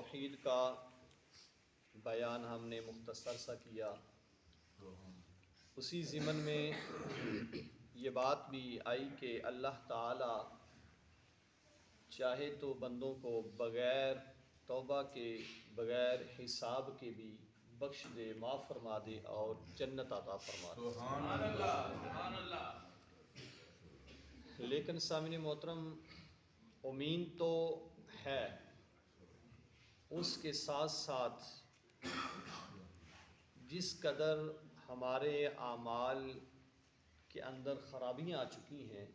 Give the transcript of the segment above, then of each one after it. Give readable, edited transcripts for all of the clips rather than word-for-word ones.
توحید کا بیان ہم نے مختصر سا کیا، اسی ضمن میں یہ بات بھی آئی کہ اللہ تعالی چاہے تو بندوں کو بغیر توبہ کے، بغیر حساب کے بھی بخش دے، معاف فرما دے اور جنت عطا فرما دے۔ سبحان اللہ، سبحان اللہ۔ لیکن سامعین محترم، امید تو ہے، اس کے ساتھ ساتھ جس قدر ہمارے اعمال کے اندر خرابیاں آ چکی ہیں،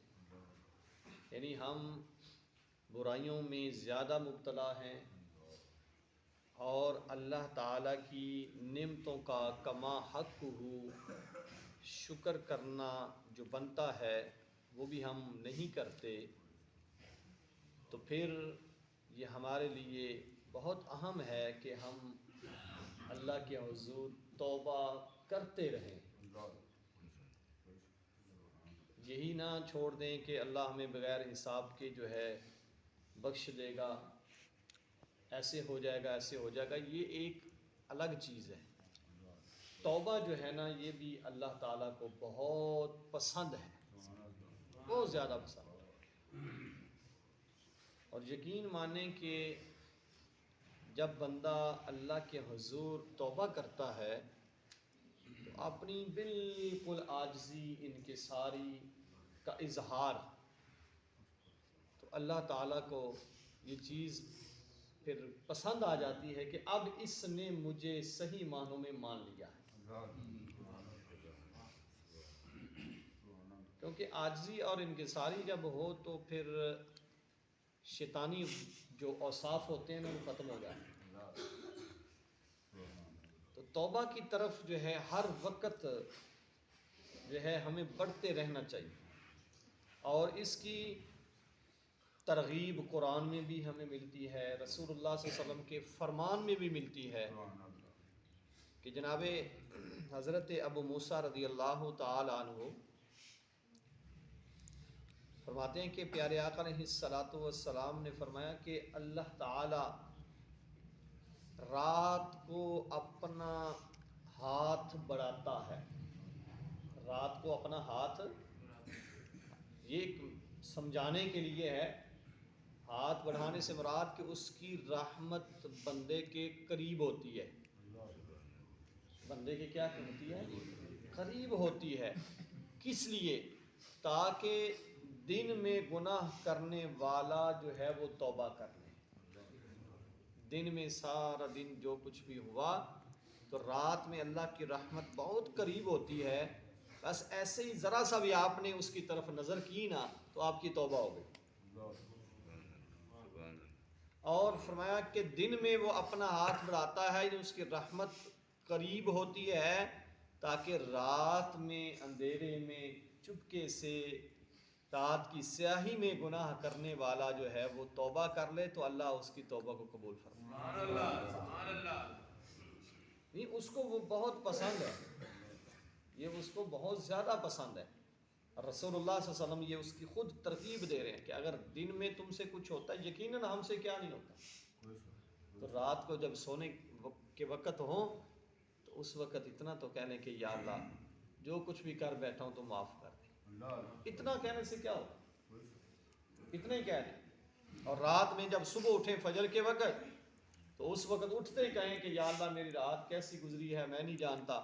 یعنی ہم برائیوں میں زیادہ مبتلا ہیں اور اللہ تعالیٰ کی نعمتوں کا کما حق ہو شکر کرنا جو بنتا ہے وہ بھی ہم نہیں کرتے، تو پھر یہ ہمارے لیے بہت اہم ہے کہ ہم اللہ کے حضور توبہ کرتے رہیں، یہی نہ چھوڑ دیں کہ اللہ ہمیں بغیر حساب کے جو ہے بخش دے گا، ایسے ہو جائے گا، ایسے ہو جائے گا۔ یہ ایک الگ چیز ہے۔ توبہ جو ہے نا، یہ بھی اللہ تعالیٰ کو بہت پسند ہے، بہت زیادہ پسند ہے۔ اور یقین مانیں کہ جب بندہ اللہ کے حضور توبہ کرتا ہے تو اپنی بالکل عاجزی، انکساری کا اظہار، تو اللہ تعالیٰ کو یہ چیز پھر پسند آ جاتی ہے کہ اب اس نے مجھے صحیح معنوں میں مان لیا ہے، کیونکہ عاجزی اور انکساری جب ہو تو پھر شیطانی جو اوصاف ہوتے ہیں وہ ختم ہو جاتے ہیں۔ تو توبہ کی طرف جو ہے ہر وقت جو ہے ہمیں بڑھتے رہنا چاہیے، اور اس کی ترغیب قرآن میں بھی ہمیں ملتی ہے، رسول اللہ صلی اللہ علیہ وسلم کے فرمان میں بھی ملتی ہے کہ جناب حضرت ابو موسیٰ رضی اللہ تعالی عنہ فرماتے ہیں کہ پیارے آقا علیہ الصلوۃ والسلام نے فرمایا کہ اللہ تعالی رات کو اپنا ہاتھ بڑھاتا ہے، رات کو اپنا ہاتھ، یہ سمجھانے کے لیے ہے، ہاتھ بڑھانے سے مراد کہ اس کی رحمت بندے کے قریب ہوتی ہے، بندے کے کیا ہوتی ہے؟ قریب ہوتی ہے۔ کس لیے؟ تاکہ دن میں گناہ کرنے والا جو ہے وہ توبہ کر لے۔ دن میں سارا دن جو کچھ بھی ہوا تو رات میں اللہ کی رحمت بہت قریب ہوتی ہے، بس ایسے ہی ذرا سا بھی آپ نے اس کی طرف نظر کی نا تو آپ کی توبہ ہو گئی۔ اور فرمایا کہ دن میں وہ اپنا ہاتھ بڑھاتا ہے، اس کی رحمت قریب ہوتی ہے، تاکہ رات میں اندھیرے میں چپکے سے رات کی سیاہی میں گناہ کرنے والا جو ہے وہ توبہ کر لے تو اللہ اس کی توبہ کو قبول فرمائے۔ سبحان اللہ، سبحان اللہ۔ نہیں، اس کو وہ بہت پسند ہے، یہ اس کو بہت زیادہ پسند ہے۔ رسول اللہ صلی اللہ علیہ وسلم یہ اس کی خود ترغیب دے رہے ہیں کہ اگر دن میں تم سے کچھ ہوتا ہے، یقیناً ہم سے کیا نہیں ہوتا، تو رات کو جب سونے کے وقت ہو تو اس وقت اتنا تو کہنے کہ یا اللہ جو کچھ بھی کر بیٹھا ہوں تو معاف کر دے۔ اتنا کہنے سے کیا ہوگا؟ اتنا ہی کہہ دیں۔ اور رات میں جب صبح اٹھیں فجر کے وقت تو اس وقت اٹھتے ہی کہیں کہ یا اللہ میری رات کیسی گزری ہے میں نہیں جانتا،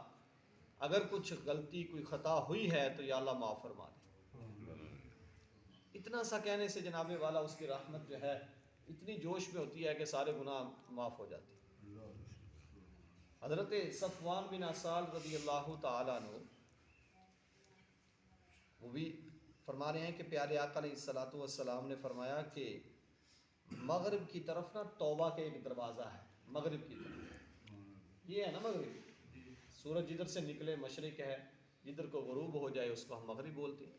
اگر کچھ غلطی کوئی خطا ہوئی ہے تو یا اللہ معاف فرما دے۔ اتنا سا کہنے سے جناب والا اس کی رحمت جو ہے اتنی جوش میں ہوتی ہے کہ سارے گناہ معاف ہو جاتے ہیں۔ حضرت صفوان بن عسال رضی اللہ تعالیٰ عنہ وہ بھی فرما رہے ہیں کہ پیارے آقا علیہ الصلوۃ والسلام نے فرمایا کہ مغرب کی طرف نا توبہ کا ایک دروازہ ہے، مغرب کی طرف، یہ ہے نا مغرب، سورج جدھر سے نکلے مشرق ہے، جدھر کو غروب ہو جائے اس کو ہم مغرب بولتے ہیں۔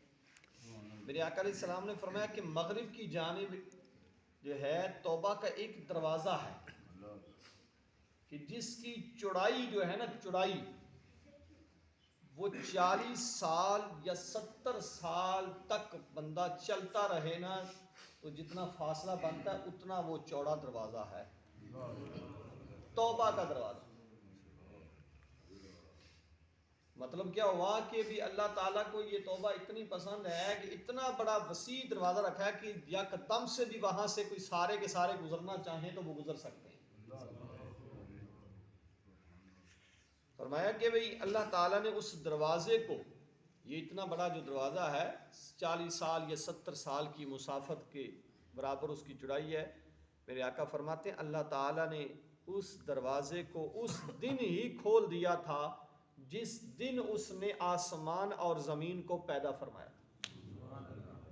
میرے آقا علیہ السلام نے فرمایا کہ مغرب کی جانب جو ہے توبہ کا ایک دروازہ ہے کہ جس کی چوڑائی جو ہے نا، چوڑائی وہ 40 سال یا 70 سال تک بندہ چلتا رہے نا تو جتنا فاصلہ بنتا ہے اتنا وہ چوڑا دروازہ ہے۔ توبہ کا دروازہ۔ مطلب کیا ہوا کہ بھی اللہ تعالیٰ کو یہ توبہ اتنی پسند ہے کہ اتنا بڑا وسیع دروازہ رکھا ہے کہ یکدم سے بھی وہاں سے کوئی سارے کے سارے گزرنا چاہیں تو وہ گزر سکتے ہیں۔ فرمایا کہ بھئی اللہ تعالیٰ نے اس دروازے کو، یہ اتنا بڑا جو دروازہ ہے 40 سال یا 70 سال کی مسافت کے برابر اس کی چوڑائی ہے، میرے آقا فرماتے ہیں اللہ تعالیٰ نے اس دروازے کو اس دن ہی کھول دیا تھا جس دن اس نے آسمان اور زمین کو پیدا فرمایا۔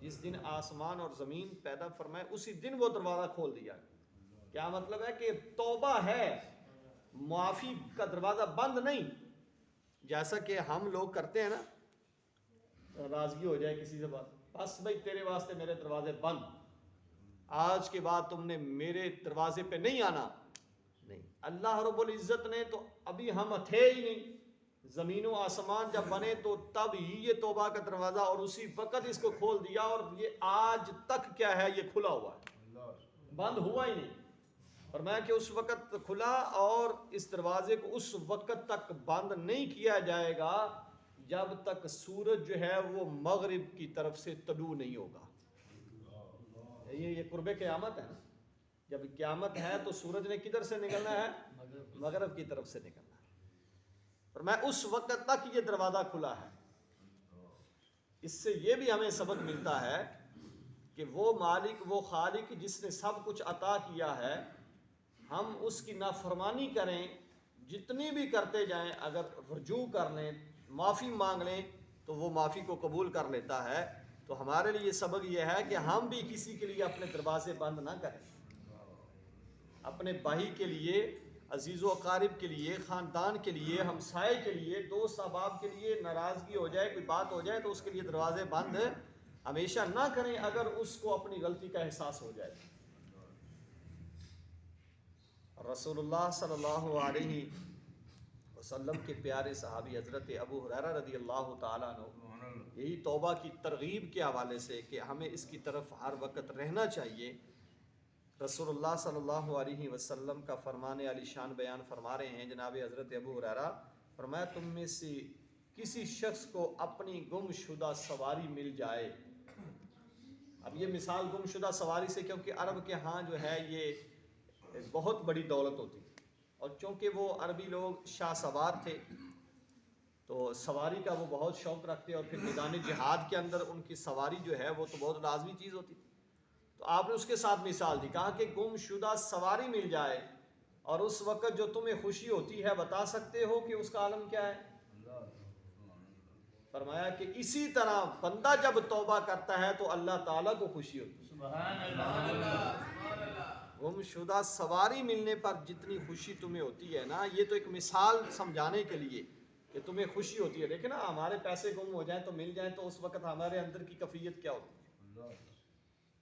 جس دن آسمان اور زمین پیدا فرمایا اسی دن وہ دروازہ کھول دیا۔ کیا مطلب ہے کہ توبہ ہے، معافی کا دروازہ بند نہیں۔ جیسا کہ ہم لوگ کرتے ہیں نا، ناراضگی ہو جائے کسی سے بات، بس بھائی تیرے واسطے میرے دروازے بند، آج کے بعد تم نے میرے دروازے پہ نہیں آنا۔ نہیں، اللہ رب العزت نے تو ابھی ہم تھے ہی نہیں، زمین و آسمان جب بنے تو تب ہی یہ توبہ کا دروازہ اور اسی وقت اس کو کھول دیا، اور یہ آج تک کیا ہے، یہ کھلا ہوا ہے، بند ہوا ہی نہیں۔ فرمایا کہ اس وقت کھلا اور اس دروازے کو اس وقت تک بند نہیں کیا جائے گا جب تک سورج جو ہے وہ مغرب کی طرف سے طلوع نہیں ہوگا۔ یہ قرب قیامت ہے نا، جب قیامت ہے تو سورج نے کدھر سے نکلنا ہے؟ مغرب کی طرف سے نکلنا ہے۔ فرمایا اس وقت تک یہ دروازہ کھلا ہے۔ اس سے یہ بھی ہمیں سبق ملتا ہے کہ وہ مالک، وہ خالق جس نے سب کچھ عطا کیا ہے، ہم اس کی نافرمانی کریں، جتنی بھی کرتے جائیں، اگر رجوع کر لیں، معافی مانگ لیں تو وہ معافی کو قبول کر لیتا ہے۔ تو ہمارے لیے سبق یہ ہے کہ ہم بھی کسی کے لیے اپنے دروازے بند نہ کریں، اپنے بھائی کے لیے، عزیز و اقارب کے لیے، خاندان کے لیے، ہمسائے کے لیے، دوست احباب کے لیے ناراضگی ہو جائے، کوئی بات ہو جائے تو اس کے لیے دروازے بند ہمیشہ نہ کریں اگر اس کو اپنی غلطی کا احساس ہو جائے۔ رسول اللہ صلی اللہ علیہ وسلم کے پیارے صحابی حضرت ابو ہریرہ رضی اللہ تعالیٰ عنہ یہی توبہ کی ترغیب کے حوالے سے کہ ہمیں اس کی طرف ہر وقت رہنا چاہیے، رسول اللہ صلی اللہ علیہ وسلم کا فرمان علی شان بیان فرما رہے ہیں جناب حضرت ابو ہریرہ، فرمایا تم میں سے کسی شخص کو اپنی گم شدہ سواری مل جائے۔ اب یہ مثال گم شدہ سواری سے، کیونکہ عرب کے ہاں جو ہے یہ بہت بڑی دولت ہوتی، اور چونکہ وہ عربی لوگ شاہ سوار تھے تو سواری کا وہ بہت شوق رکھتے، اور پھر میدان جہاد کے اندر ان کی سواری جو ہے وہ تو بہت لازمی چیز ہوتی۔ تو آپ نے اس کے ساتھ مثال دی، کہا کہ گم شدہ سواری مل جائے اور اس وقت جو تمہیں خوشی ہوتی ہے بتا سکتے ہو کہ اس کا عالم کیا ہے؟ فرمایا کہ اسی طرح بندہ جب توبہ کرتا ہے تو اللہ تعالیٰ کو خوشی ہوتی ہے۔ سبحان اللہ۔ گم شدہ سواری ملنے پر جتنی خوشی تمہیں ہوتی ہے نا، یہ تو ایک مثال سمجھانے کے لیے کہ تمہیں خوشی ہوتی ہے۔ دیکھیں نا، ہمارے پیسے گم ہو جائیں تو مل جائیں تو اس وقت ہمارے اندر کی کیفیت کیا ہوتی ہے؟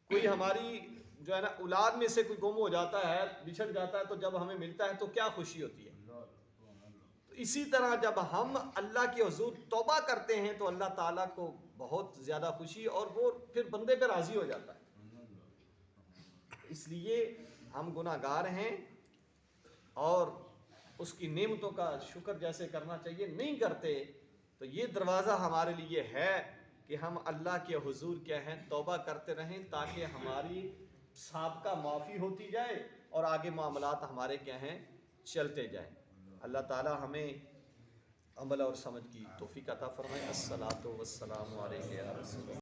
کوئی ہماری جو ہے نا اولاد میں سے کوئی گم ہو جاتا ہے، بچھڑ جاتا ہے، تو جب ہمیں ملتا ہے تو کیا خوشی ہوتی ہے۔ تو اسی طرح جب ہم اللہ کے حضور توبہ کرتے ہیں تو اللہ تعالیٰ کو بہت زیادہ خوشی، اور وہ پھر بندے پہ راضی ہو جاتا ہے۔ اس لیے ہم گناہ گار ہیں اور اس کی نعمتوں کا شکر جیسے کرنا چاہیے نہیں کرتے، تو یہ دروازہ ہمارے لیے ہے کہ ہم اللہ کے حضور کیا ہیں توبہ کرتے رہیں، تاکہ ہماری سابقہ معافی ہوتی جائے اور آگے معاملات ہمارے کیا ہیں چلتے جائیں۔ اللہ تعالی ہمیں عمل اور سمجھ کی توفیق عطا فرمائے۔ الصلاۃ والسلام علیک یا رسول اللہ۔